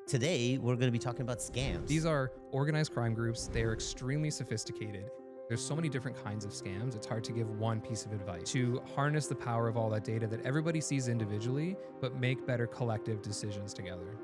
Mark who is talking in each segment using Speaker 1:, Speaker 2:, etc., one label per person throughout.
Speaker 1: Today, we're going to be talking about scams.
Speaker 2: These are organized crime groups. They are extremely sophisticated. There's so many different kinds of scams, it's hard to give one piece of advice. To harness the power of all that data that everybody sees individually, but make better collective decisions together.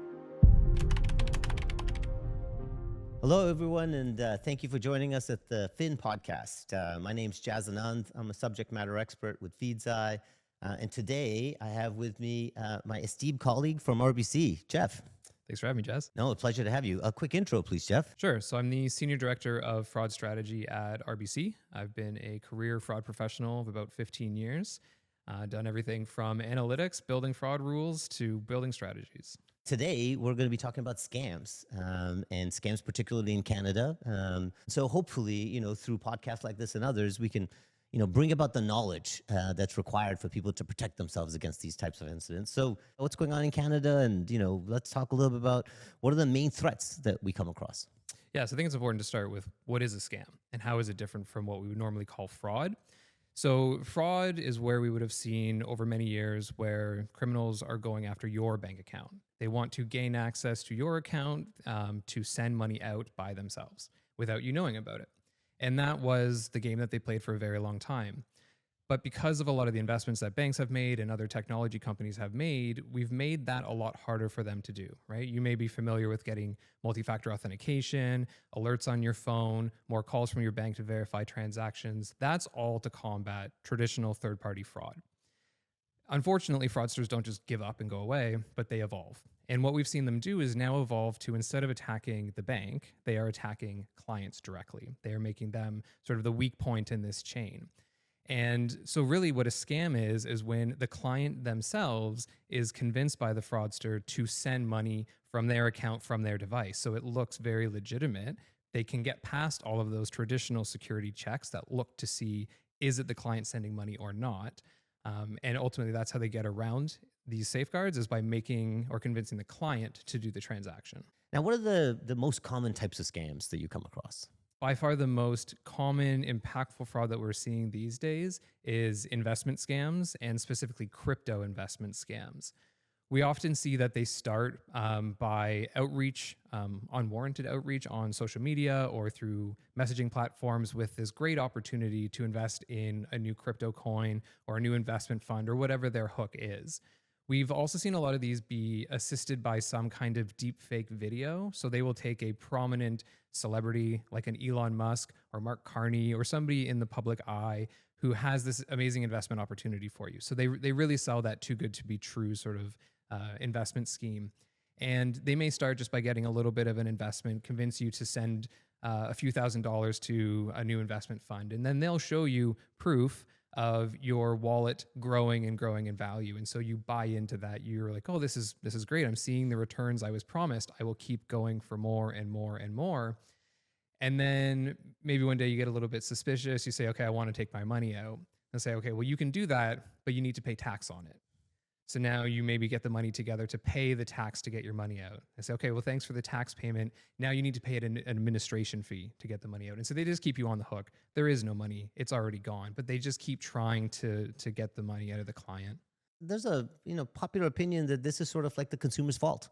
Speaker 1: Hello, everyone, and thank you for joining us at the Fin podcast. My name's Jas Anand. I'm a subject matter expert with Feedzai. And today, I have with me my esteemed colleague from RBC, Geoff.
Speaker 2: Thanks for having me, Jas.
Speaker 1: No, a pleasure to have you. A quick intro, please, Geoff.
Speaker 2: Sure. So I'm the Senior Director of Fraud Strategy at RBC. I've been a career fraud professional of about 15 years. Done everything from analytics, building fraud rules, to building strategies.
Speaker 1: Today, we're going to be talking about scams, and scams particularly in Canada. So hopefully, through podcasts like this and others, we can bring about the knowledge that's required for people to protect themselves against these types of incidents. So what's going on in Canada? And, let's talk a little bit about what are the main threats that we come across?
Speaker 2: Yeah, so I think it's important to start with what is a scam and how is it different from what we would normally call fraud? So fraud is where we would have seen over many years where criminals are going after your bank account. They want to gain access to your account to send money out by themselves without you knowing about it. And that was the game that they played for a very long time. But because of a lot of the investments that banks have made and other technology companies have made, we've made that a lot harder for them to do, right? You may be familiar with getting multi-factor authentication, alerts on your phone, more calls from your bank to verify transactions. That's all to combat traditional third-party fraud. Unfortunately, fraudsters don't just give up and go away, but they evolve. And what we've seen them do is now evolve to, instead of attacking the bank, they are attacking clients directly. They are making them sort of the weak point in this chain. And so really what a scam is when the client themselves is convinced by the fraudster to send money from their account from their device. So it looks very legitimate. They can get past all of those traditional security checks that look to see, is it the client sending money or not? And ultimately, that's how they get around these safeguards, is by making or convincing the client to do the transaction.
Speaker 1: Now, what are the most common types of scams that you come across?
Speaker 2: By far the most common impactful fraud that we're seeing these days is investment scams, and specifically crypto investment scams. We often see that they start by outreach, unwarranted outreach on social media or through messaging platforms with this great opportunity to invest in a new crypto coin or a new investment fund or whatever their hook is. We've also seen a lot of these be assisted by some kind of deepfake video. So they will take a prominent celebrity like an Elon Musk or Mark Carney or somebody in the public eye who has this amazing investment opportunity for you. So they really sell that too good to be true sort of investment scheme. And they may start just by getting a little bit of an investment, convince you to send a few $1,000s to a new investment fund. And then they'll show you proof of your wallet growing and growing in value. And so you buy into that. You're like, oh, this is great. I'm seeing the returns I was promised. I will keep going for more and more and more. And then maybe one day you get a little bit suspicious. You say, okay, I want to take my money out. And say, okay, well, you can do that, but you need to pay tax on it. So now you maybe get the money together to pay the tax to get your money out. I say, okay, well, thanks for the tax payment. Now you need to pay an administration fee to get the money out. And so they just keep you on the hook. There is no money. It's already gone. But they just keep trying to get the money out of the client.
Speaker 1: There's a popular opinion that this is sort of like the consumer's fault.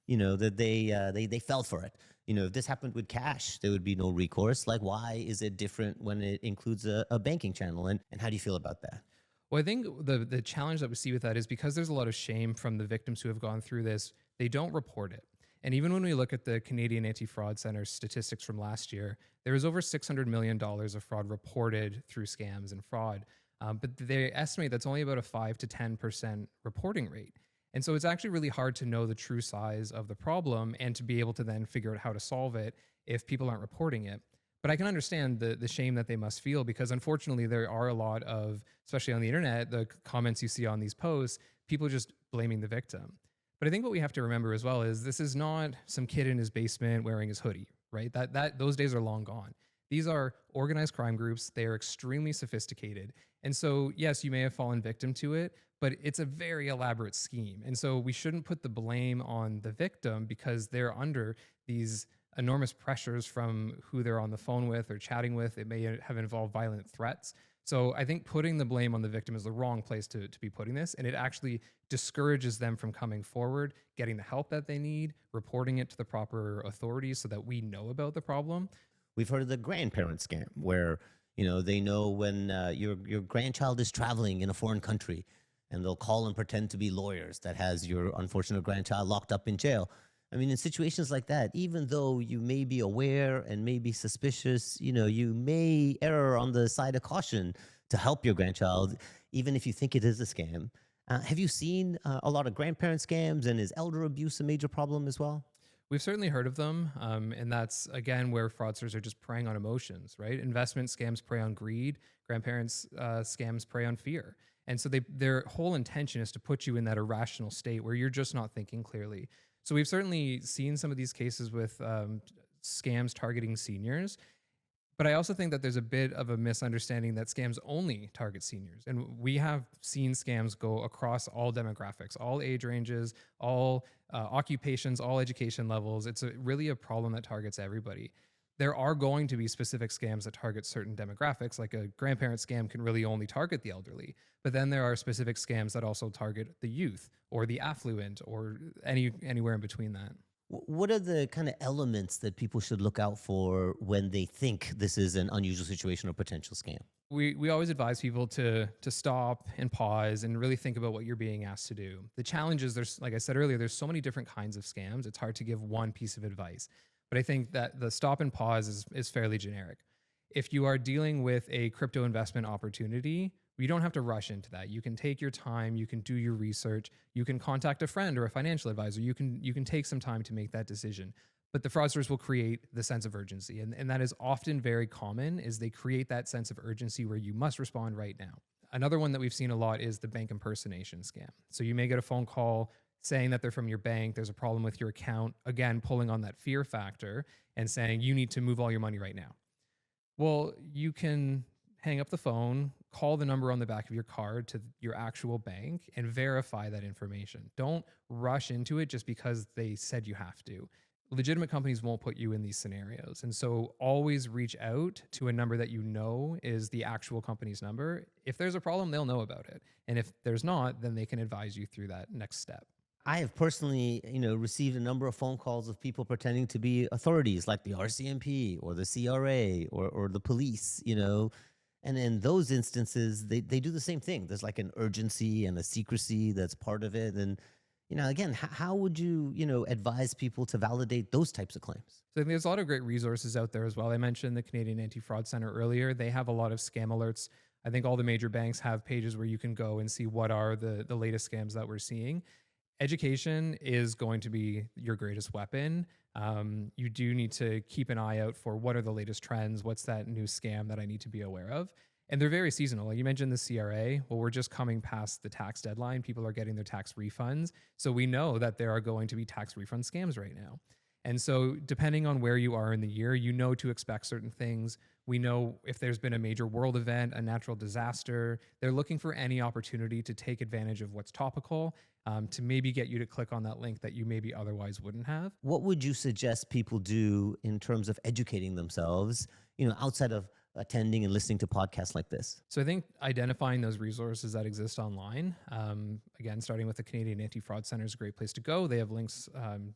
Speaker 1: That they fell for it. If this happened with cash, there would be no recourse. Like, why is it different when it includes a banking channel? And how do you feel about that?
Speaker 2: Well, I think the challenge that we see with that is because there's a lot of shame from the victims who have gone through this, they don't report it. And even when we look at the Canadian Anti-Fraud Centre statistics from last year, there was over $600 million of fraud reported through scams and fraud. But they estimate that's only about a 5 to 10% reporting rate. And so it's actually really hard to know the true size of the problem and to be able to then figure out how to solve it if people aren't reporting it. But I can understand the shame that they must feel, because unfortunately there are a lot of, especially on the internet, the comments you see on these posts, people just blaming the victim. But I think what we have to remember as well is this is not some kid in his basement wearing his hoodie, right? Those days are long gone. These are organized crime groups. They are extremely sophisticated. And so, yes, you may have fallen victim to it, but it's a very elaborate scheme. And so we shouldn't put the blame on the victim because they're under these enormous pressures from who they're on the phone with or chatting with. It may have involved violent threats. So I think putting the blame on the victim is the wrong place to be putting this. And it actually discourages them from coming forward, getting the help that they need, reporting it to the proper authorities so that we know about the problem.
Speaker 1: We've heard of the grandparent scam where, they know when your grandchild is traveling in a foreign country and they'll call and pretend to be lawyers that has your unfortunate grandchild locked up in jail. I mean, in situations like that, even though you may be aware and may be suspicious, you may err on the side of caution to help your grandchild, even if you think it is a scam. Have you seen a lot of grandparent scams, and is elder abuse a major problem as well?
Speaker 2: We've certainly heard of them. And that's, again, where fraudsters are just preying on emotions, right? Investment scams prey on greed. Grandparents scams prey on fear. And so their whole intention is to put you in that irrational state where you're just not thinking clearly. So we've certainly seen some of these cases with scams targeting seniors. But I also think that there's a bit of a misunderstanding that scams only target seniors. And we have seen scams go across all demographics, all age ranges, all occupations, all education levels. It's really a problem that targets everybody. There are going to be specific scams that target certain demographics, like a grandparent scam can really only target the elderly. But then there are specific scams that also target the youth or the affluent or anywhere in between that.
Speaker 1: What are the kind of elements that people should look out for when they think this is an unusual situation or potential scam?
Speaker 2: We always advise people to stop and pause and really think about what you're being asked to do. The challenge is like I said earlier, there's so many different kinds of scams. It's hard to give one piece of advice. But I think that the stop and pause is fairly generic. If you are dealing with a crypto investment opportunity, you don't have to rush into that. You can take your time, you can do your research, you can contact a friend or a financial advisor. You can take some time to make that decision. But the fraudsters will create the sense of urgency. And that is often very common, is they create that sense of urgency where you must respond right now. Another one that we've seen a lot is the bank impersonation scam. So you may get a phone call saying that they're from your bank, there's a problem with your account, again, pulling on that fear factor and saying you need to move all your money right now. Well, you can hang up the phone, call the number on the back of your card to your actual bank and verify that information. Don't rush into it just because they said you have to. Legitimate companies won't put you in these scenarios. And so always reach out to a number that you know is the actual company's number. If there's a problem, they'll know about it. And if there's not, then they can advise you through that next step.
Speaker 1: I have personally, received a number of phone calls of people pretending to be authorities like the RCMP or the CRA or the police, And in those instances, they do the same thing. There's like an urgency and a secrecy that's part of it. And, again, how would you, advise people to validate those types of claims?
Speaker 2: So there's a lot of great resources out there as well. I mentioned the Canadian Anti-Fraud Center earlier. They have a lot of scam alerts. I think all the major banks have pages where you can go and see what are the latest scams that we're seeing. Education is going to be your greatest weapon. You do need to keep an eye out for what are the latest trends, what's that new scam that I need to be aware of. And they're very seasonal. Like you mentioned the CRA. Well, we're just coming past the tax deadline. People are getting their tax refunds. So we know that there are going to be tax refund scams right now. And so depending on where you are in the year, you know to expect certain things. We know if there's been a major world event, a natural disaster, they're looking for any opportunity to take advantage of what's topical, to maybe get you to click on that link that you maybe otherwise wouldn't have.
Speaker 1: What would you suggest people do in terms of educating themselves, outside of attending and listening to podcasts like this?
Speaker 2: So I think identifying those resources that exist online, again, starting with the Canadian Anti-Fraud Center is a great place to go. They have links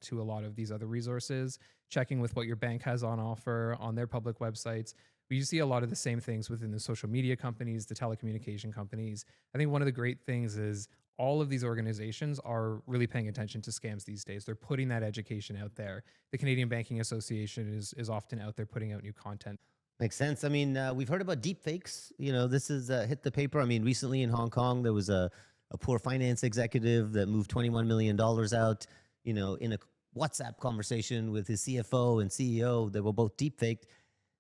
Speaker 2: to a lot of these other resources, checking with what your bank has on offer on their public websites. We see a lot of the same things within the social media companies, the telecommunication companies. I think one of the great things is all of these organizations are really paying attention to scams these days. They're putting that education out there. The Canadian Banking Association is often out there putting out new content.
Speaker 1: Makes sense. I mean, we've heard about deepfakes. This has hit the paper. I mean, recently in Hong Kong, there was a poor finance executive that moved $21 million out, in a WhatsApp conversation with his CFO and CEO. They were both deepfaked.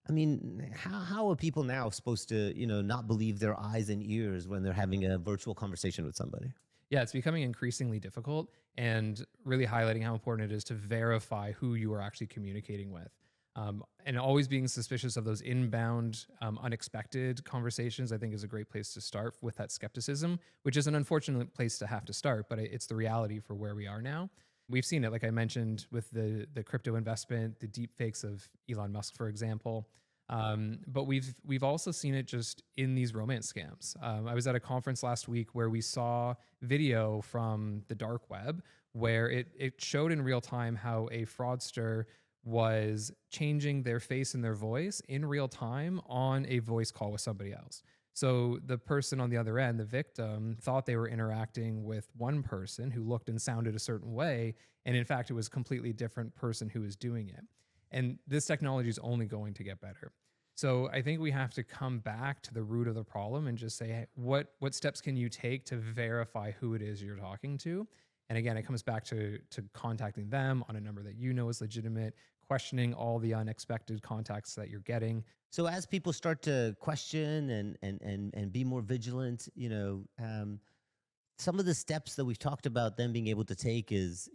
Speaker 1: I mean, how are people now supposed to, not believe their eyes and ears when they're having a virtual conversation with somebody?
Speaker 2: Yeah, it's becoming increasingly difficult and really highlighting how important it is to verify who you are actually communicating with. And always being suspicious of those inbound, unexpected conversations, I think is a great place to start with that skepticism, which is an unfortunate place to have to start, but it's the reality for where we are now. We've seen it, like I mentioned, with the crypto investment, the deepfakes of Elon Musk, for example. But we've also seen it just in these romance scams. I was at a conference last week where we saw video from the dark web where it showed in real time how a fraudster was changing their face and their voice in real time on a voice call with somebody else. So the person on the other end, the victim, thought they were interacting with one person who looked and sounded a certain way, and in fact, it was a completely different person who was doing it. And this technology is only going to get better. So I think we have to come back to the root of the problem and just say, hey, what steps can you take to verify who it is you're talking to? And again, it comes back to contacting them on a number that you know is legitimate, questioning all the unexpected contacts that you're getting.
Speaker 1: So as people start to question and be more vigilant, some of the steps that we've talked about them being able to take is,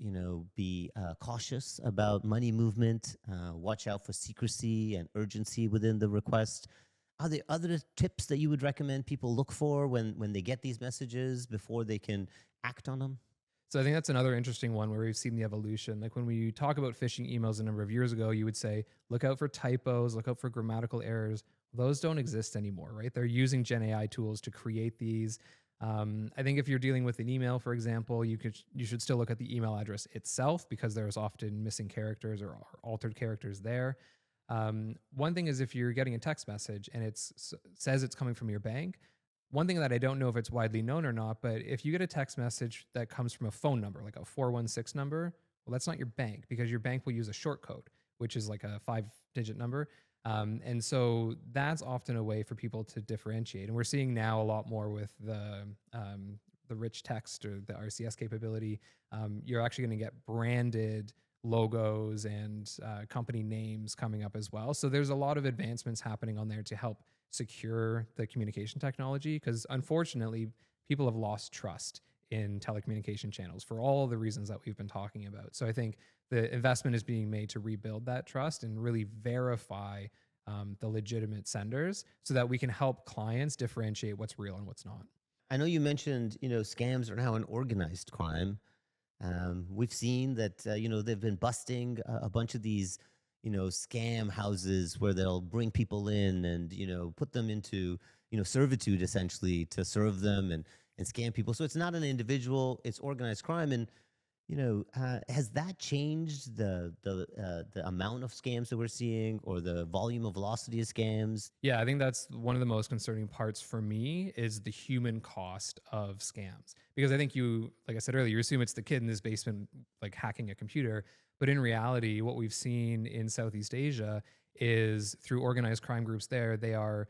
Speaker 1: be cautious about money movement, watch out for secrecy and urgency within the request. Are there other tips that you would recommend people look for when they get these messages before they can act on them?
Speaker 2: So I think that's another interesting one where we've seen the evolution. Like when we talk about phishing emails a number of years ago, you would say, look out for typos, look out for grammatical errors. Those don't exist anymore, right? They're using Gen AI tools to create these. I think if you're dealing with an email, for example, you should still look at the email address itself because there's often missing characters or altered characters there. One thing is if you're getting a text message and it says it's coming from your bank, one thing that I don't know if it's widely known or not, but if you get a text message that comes from a phone number, like a 416 number, well, that's not your bank because your bank will use a short code, which is like a 5-digit number. And so that's often a way for people to differentiate. And we're seeing now a lot more with the rich text or the RCS capability. You're actually going to get branded logos and company names coming up as well. So there's a lot of advancements happening on there to help secure the communication technology because unfortunately people have lost trust in telecommunication channels for all the reasons that we've been talking about. So I think the investment is being made to rebuild that trust and really verify the legitimate senders so that we can help clients differentiate what's real and what's not.
Speaker 1: I know you mentioned, scams are now an organized crime. We've seen that, they've been busting a bunch of these, scam houses where they'll bring people in and, put them into, servitude essentially to serve them and scam people. So it's not an individual, it's organized crime. And, has that changed the amount of scams that we're seeing or the volume of velocity of scams?
Speaker 2: Yeah, I think that's one of the most concerning parts for me is the human cost of scams. Because I think like I said earlier, you assume it's the kid in his basement, like hacking a computer. But in reality, what we've seen in Southeast Asia is through organized crime groups there, they are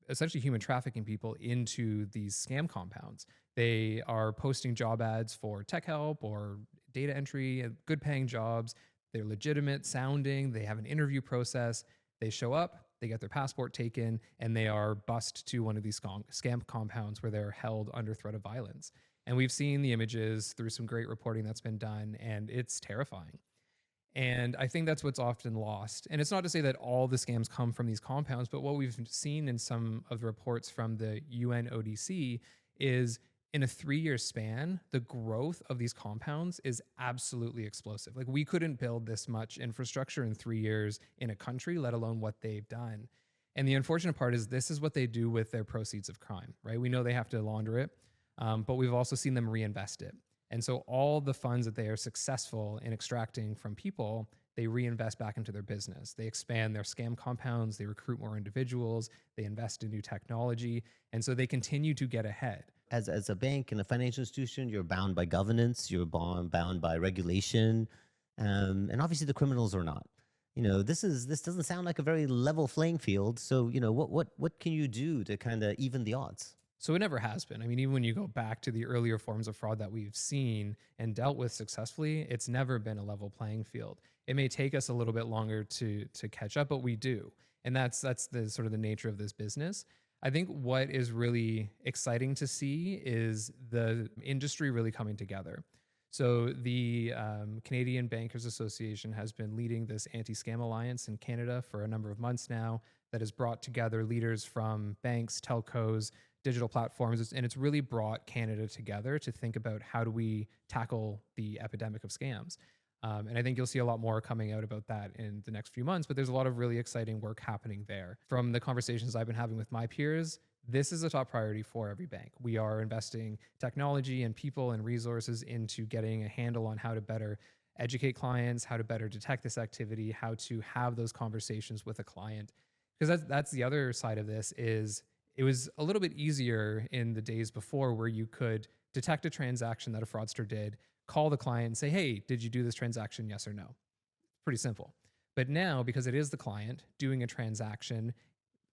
Speaker 2: essentially human trafficking people into these scam compounds. They are posting job ads for tech help or data entry, good paying jobs. They're legitimate sounding. They have an interview process. They show up, they get their passport taken, and they are bussed to one of these scam compounds where they're held under threat of violence. And we've seen the images through some great reporting that's been done, and it's terrifying. And I think that's what's often lost. And it's not to say that all the scams come from these compounds, but what we've seen in some of the reports from the UNODC is in a 3-year span, the growth of these compounds is absolutely explosive. Like we couldn't build this much infrastructure in 3 years in a country, let alone what they've done. And the unfortunate part is this is what they do with their proceeds of crime, right? We know they have to launder it, but we've also seen them reinvest it. And so all the funds that they are successful in extracting from people, they reinvest back into their business. They expand their scam compounds, they recruit more individuals, they invest in new technology, and so they continue to get ahead.
Speaker 1: As a bank and a financial institution, you're bound by governance, you're bound by regulation, and obviously the criminals are not. This doesn't sound like a very level playing field. So, what can you do to kind of even the odds?
Speaker 2: So it never has been. I mean, even when you go back to the earlier forms of fraud that we've seen and dealt with successfully, it's never been a level playing field. It may take us a little bit longer to catch up, but we do. And that's the sort of the nature of this business. I think what is really exciting to see is the industry really coming together. So the Canadian Bankers Association has been leading this anti-scam alliance in Canada for a number of months now that has brought together leaders from banks, telcos, digital platforms, and it's really brought Canada together to think about how do we tackle the epidemic of scams. And I think you'll see a lot more coming out about that in the next few months, but there's a lot of really exciting work happening there. From the conversations I've been having with my peers, this is a top priority for every bank. We are investing technology and people and resources into getting a handle on how to better educate clients, how to better detect this activity, how to have those conversations with a client. Because that's the other side of this is it was a little bit easier in the days before where you could detect a transaction that a fraudster did, call the client and say, hey, did you do this transaction? Yes or no? Pretty simple. But now, because it is the client doing a transaction,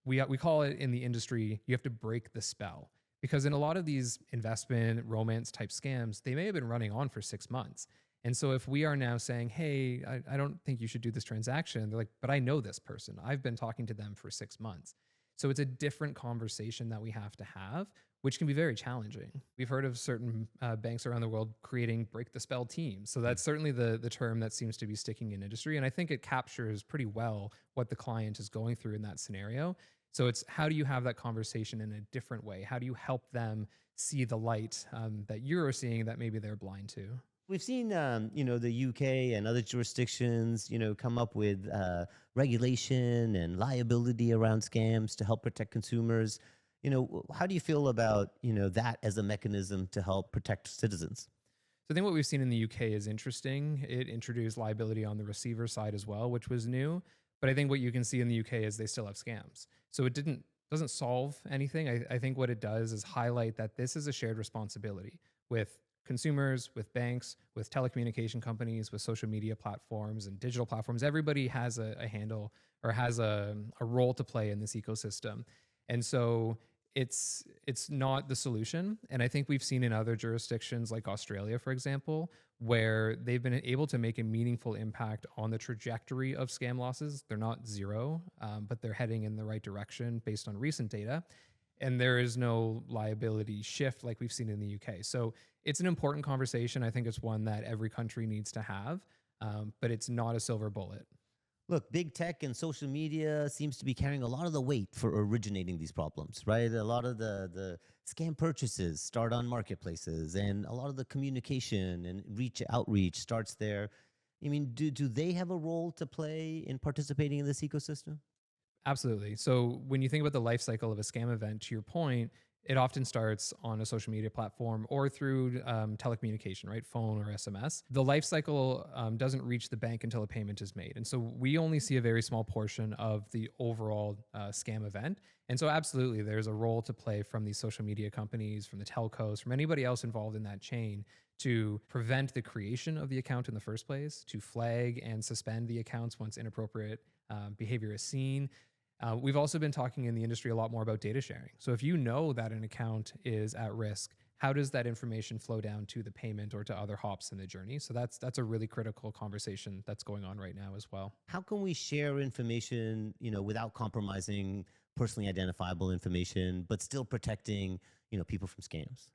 Speaker 2: we call it in the industry, you have to break the spell. Because in a lot of these investment romance type scams, they may have been running on for 6 months. And so if we are now saying, hey, I don't think you should do this transaction, they're like, but I know this person. I've been talking to them for 6 months. So it's a different conversation that we have to have, which can be very challenging. We've heard of certain banks around the world creating break the spell teams. So that's certainly the term that seems to be sticking in industry. And I think it captures pretty well what the client is going through in that scenario. So it's how do you have that conversation in a different way? How do you help them see the light that you're seeing that maybe they're blind to?
Speaker 1: We've seen, the UK and other jurisdictions, come up with regulation and liability around scams to help protect consumers. How do you feel about, that as a mechanism to help protect citizens?
Speaker 2: So I think what we've seen in the UK is interesting. It introduced liability on the receiver side as well, which was new. But I think what you can see in the UK is they still have scams. So it doesn't solve anything. I think what it does is highlight that this is a shared responsibility with consumers, with banks, with telecommunication companies, with social media platforms and digital platforms. Everybody has a handle or has a role to play in this ecosystem. And so it's not the solution. And I think we've seen in other jurisdictions like Australia, for example, where they've been able to make a meaningful impact on the trajectory of scam losses. They're not zero, but they're heading in the right direction based on recent data. And there is no liability shift like we've seen in the UK. So it's an important conversation. I think it's one that every country needs to have, but it's not a silver bullet.
Speaker 1: Look, big tech and social media seems to be carrying a lot of the weight for originating these problems, right? A lot of the scam purchases start on marketplaces, and a lot of the communication and outreach starts there. I mean, do they have a role to play in participating in this ecosystem?
Speaker 2: Absolutely. So when you think about the life cycle of a scam event, to your point, it often starts on a social media platform or through telecommunication, right? Phone or SMS. The life cycle doesn't reach the bank until a payment is made. And so we only see a very small portion of the overall scam event. And so absolutely, there's a role to play from these social media companies, from the telcos, from anybody else involved in that chain to prevent the creation of the account in the first place, to flag and suspend the accounts once inappropriate behavior is seen. We've also been talking in the industry a lot more about data sharing. So if you know that an account is at risk, how does that information flow down to the payment or to other hops in the journey? So that's a really critical conversation that's going on right now as well.
Speaker 1: How can we share information, without compromising personally identifiable information, but still protecting, people from scams?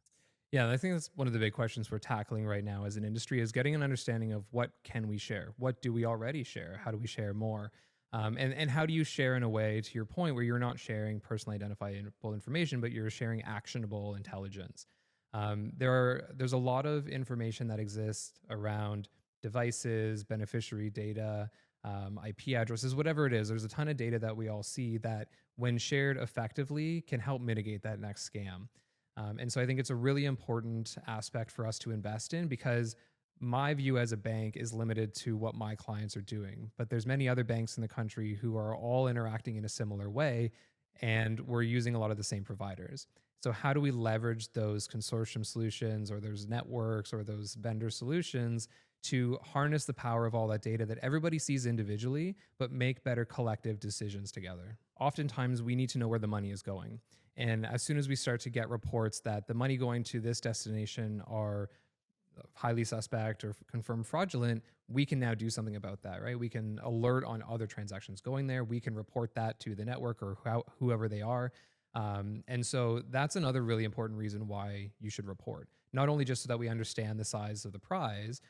Speaker 2: Yeah, I think that's one of the big questions we're tackling right now as an industry is getting an understanding of what can we share? What do we already share? How do we share more? And how do you share in a way, to your point, where you're not sharing personally identifiable information, but you're sharing actionable intelligence? There's a lot of information that exists around devices, beneficiary data, IP addresses, whatever it is. There's a ton of data that we all see that, when shared effectively, can help mitigate that next scam. And so I think it's a really important aspect for us to invest in, because my view as a bank is limited to what my clients are doing, but there's many other banks in the country who are all interacting in a similar way, and we're using a lot of the same providers. So how do we leverage those consortium solutions or those networks or those vendor solutions to harness the power of all that data that everybody sees individually, but make better collective decisions together? Oftentimes we need to know where the money is going. And as soon as we start to get reports that the money going to this destination are highly suspect or confirmed fraudulent, we can now do something about that, right? We can alert on other transactions going there. We can report that to the network or whoever they are. And so that's another really important reason why you should report, not only just so that we understand the size of the prize,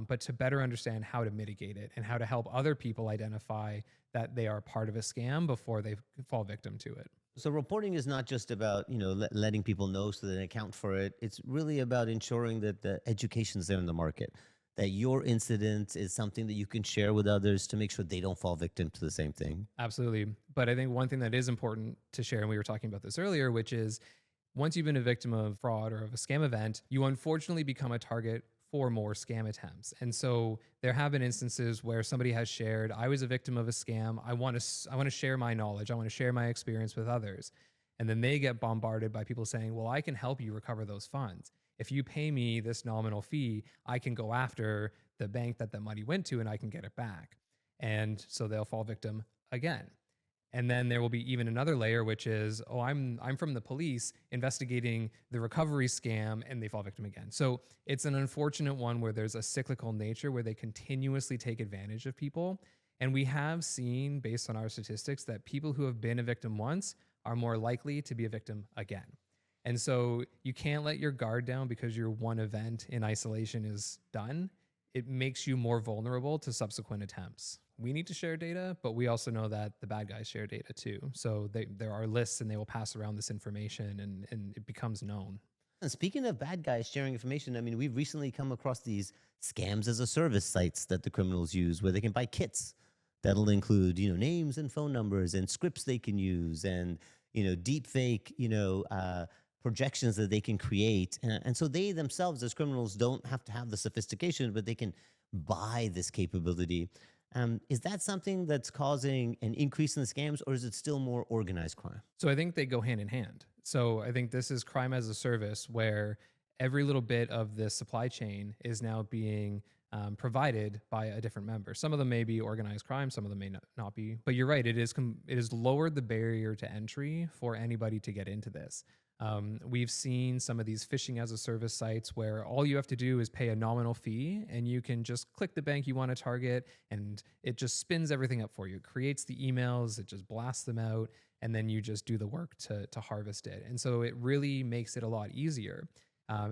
Speaker 2: but to better understand how to mitigate it and how to help other people identify that they are part of a scam before they fall victim to it.
Speaker 1: So reporting is not just about, letting people know so that they account for it. It's really about ensuring that the education's there in the market, that your incident is something that you can share with others to make sure they don't fall victim to the same thing.
Speaker 2: Absolutely. But I think one thing that is important to share, and we were talking about this earlier, which is once you've been a victim of fraud or of a scam event, you unfortunately become a target for more scam attempts. And so there have been instances where somebody has shared, I was a victim of a scam. I want to share my knowledge. I want to share my experience with others. And then they get bombarded by people saying, well, I can help you recover those funds. If you pay me this nominal fee, I can go after the bank that the money went to and I can get it back. And so they'll fall victim again. And then there will be even another layer, which is, oh, I'm from the police investigating the recovery scam, and they fall victim again. So it's an unfortunate one where there's a cyclical nature where they continuously take advantage of people. And we have seen, based on our statistics, that people who have been a victim once are more likely to be a victim again. And so you can't let your guard down because your one event in isolation is done. It makes you more vulnerable to subsequent attempts. We need to share data, but we also know that the bad guys share data too. So there are lists and they will pass around this information and it becomes known.
Speaker 1: And speaking of bad guys sharing information, I mean, we've recently come across these scams as a service sites that the criminals use where they can buy kits that'll include, names and phone numbers and scripts they can use and, deep fake, projections that they can create. And so they themselves as criminals don't have to have the sophistication, but they can buy this capability. Is that something that's causing an increase in the scams, or is it still more organized crime?
Speaker 2: So I think they go hand in hand. So I think this is crime as a service where every little bit of the supply chain is now being provided by a different member. Some of them may be organized crime, some of them may not be. But you're right, it is lowered the barrier to entry for anybody to get into this. We've seen some of these phishing as a service sites where all you have to do is pay a nominal fee and you can just click the bank you want to target and it just spins everything up for you. It creates the emails, it just blasts them out, and then you just do the work to harvest it. And so it really makes it a lot easier.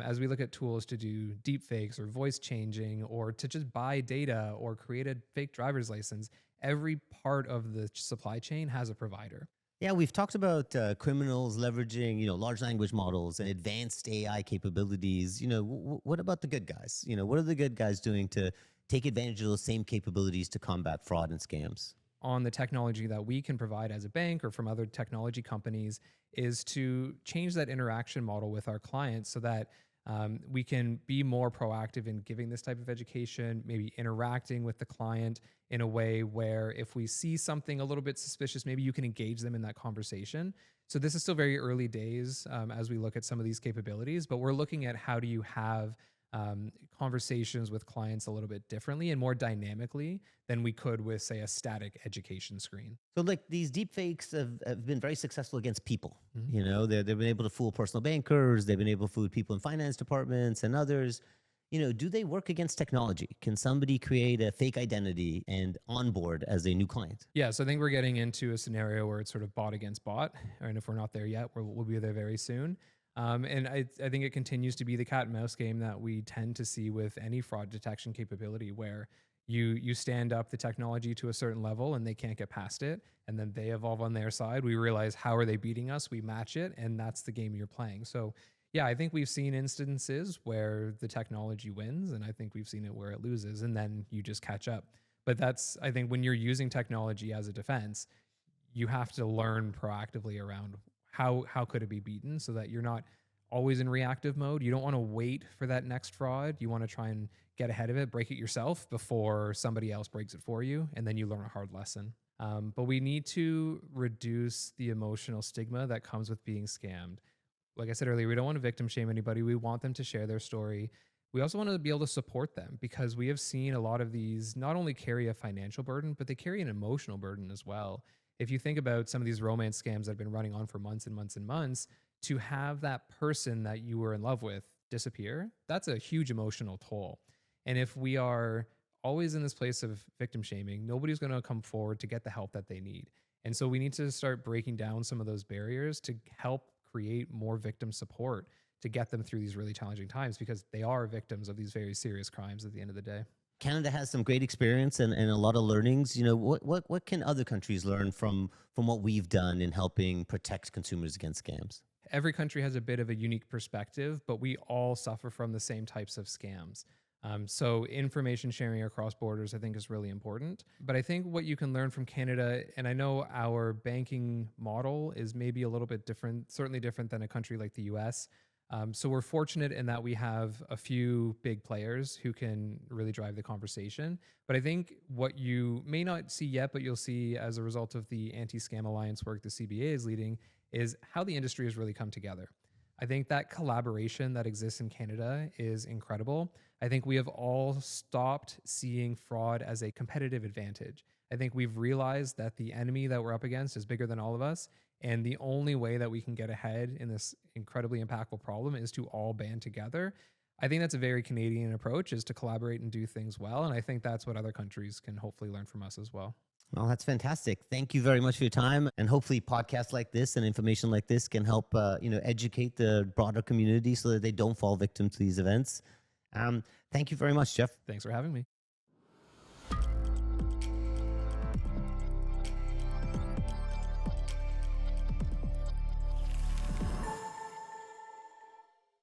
Speaker 2: As we look at tools to do deepfakes or voice changing or to just buy data or create a fake driver's license, every part of the supply chain has a provider.
Speaker 1: Yeah, we've talked about criminals leveraging, large language models and advanced AI capabilities. What about the good guys? What are the good guys doing to take advantage of those same capabilities to combat fraud and scams?
Speaker 2: On the technology that we can provide as a bank or from other technology companies is to change that interaction model with our clients so that we can be more proactive in giving this type of education, maybe interacting with the client in a way where if we see something a little bit suspicious, maybe you can engage them in that conversation. So this is still very early days as we look at some of these capabilities, but we're looking at how do you have conversations with clients a little bit differently and more dynamically than we could with, say, a static education screen.
Speaker 1: So, like these deepfakes have been very successful against people. They've been able to fool personal bankers. They've been able to fool people in finance departments and others. Do they work against technology? Can somebody create a fake identity and onboard as a new client?
Speaker 2: Yeah, so I think we're getting into a scenario where it's sort of bot against bot. And if we're not there yet, we'll be there very soon. And I think it continues to be the cat and mouse game that we tend to see with any fraud detection capability where you stand up the technology to a certain level and they can't get past it. And then they evolve on their side. We realize, how are they beating us? We match it. And that's the game you're playing. So yeah, I think we've seen instances where the technology wins, and I think we've seen it where it loses, and then you just catch up. But that's, I think, when you're using technology as a defense, you have to learn proactively around how could it be beaten so that you're not always in reactive mode. You don't want to wait for that next fraud. You want to try and get ahead of it, break it yourself before somebody else breaks it for you, and then you learn a hard lesson. But we need to reduce the emotional stigma that comes with being scammed. Like I said earlier, we don't want to victim shame anybody. We want them to share their story. We also want to be able to support them because we have seen a lot of these not only carry a financial burden, but they carry an emotional burden as well. If you think about some of these romance scams that have been running on for months and months and months, to have that person that you were in love with disappear, that's a huge emotional toll. And if we are always in this place of victim shaming, nobody's going to come forward to get the help that they need. And so we need to start breaking down some of those barriers to help create more victim support to get them through these really challenging times because they are victims of these very serious crimes at the end of the day.
Speaker 1: Canada has some great experience and a lot of learnings. What can other countries learn from what we've done in helping protect consumers against scams?
Speaker 2: Every country has a bit of a unique perspective, but we all suffer from the same types of scams. So information sharing across borders, I think, is really important. But I think what you can learn from Canada, and I know our banking model is maybe a little bit different, certainly different than a country like the US. So we're fortunate in that we have a few big players who can really drive the conversation. But I think what you may not see yet, but you'll see as a result of the Anti-Scam Alliance work the CBA is leading, is how the industry has really come together. I think that collaboration that exists in Canada is incredible. I think we have all stopped seeing fraud as a competitive advantage. I think we've realized that the enemy that we're up against is bigger than all of us. And the only way that we can get ahead in this incredibly impactful problem is to all band together. I think that's a very Canadian approach, is to collaborate and do things well. And I think that's what other countries can hopefully learn from us as well.
Speaker 1: Well, that's fantastic. Thank you very much for your time. And hopefully podcasts like this and information like this can help, educate the broader community so that they don't fall victim to these events. Thank you very much, Geoff.
Speaker 2: Thanks for having me.